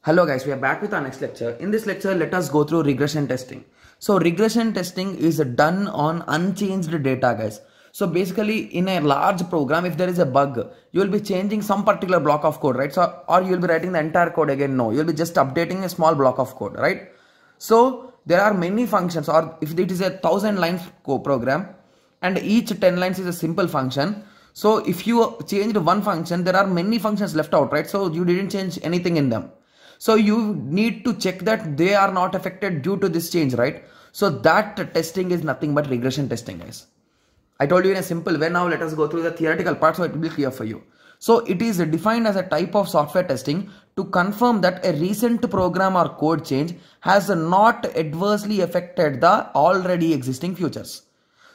Hello guys, we are back with our next lecture. In this lecture, let us go through regression testing. So regression testing is done on unchanged data, guys. So basically in a large program, if there is a bug, you will be changing some particular block of code, right? So, or you will be writing the entire code again. No, you will be just updating a small block of code, right? So there are many functions, or if it is a 1000 lines program and each 10 lines is a simple function. So if you changed one function, there are many functions left out, right? So you didn't change anything in them. So you need to check that they are not affected due to this change, right? So that testing is nothing but regression testing, guys. I told you in a simple way. Now let us go through the theoretical part so it will be clear for you. So it is defined as a type of software testing to confirm that a recent program or code change has not adversely affected the already existing features.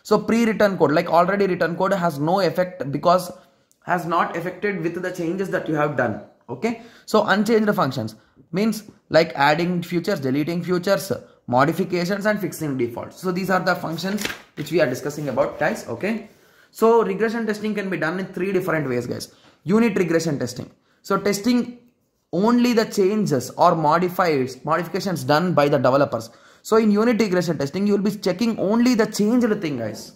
So pre-written code, like already written code, has no effect because has not affected with the changes that you have done. Okay, so unchanged functions means like adding features, deleting features, modifications and fixing defaults. So these are the functions which we are discussing about, guys. Okay, so regression testing can be done in 3 different ways, guys. Unit regression testing, so testing only the changes or modifications done by the developers. So in unit regression testing, you will be checking only the changed thing, guys.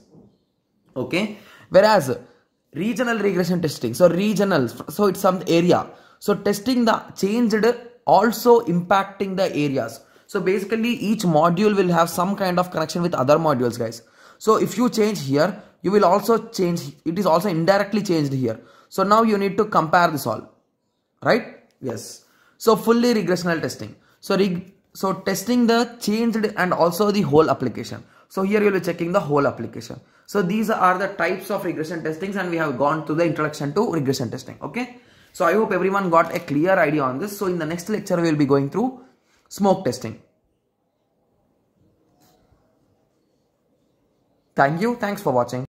Okay, whereas regional regression testing, so regional, so it's some area, so testing the changed also impacting the areas. So basically each module will have some kind of connection with other modules, guys. So if you change here, you will also change, it is also indirectly changed here. So now you need to compare this all, right? Yes. So fully regressional testing, so testing the changed and also the whole application. So here you will be checking the whole application. So these are the types of regression testings, and we have gone to the introduction to regression testing. Okay, so I hope everyone got a clear idea on this. So in the next lecture we will be going through smoke testing. Thank you. Thanks for watching.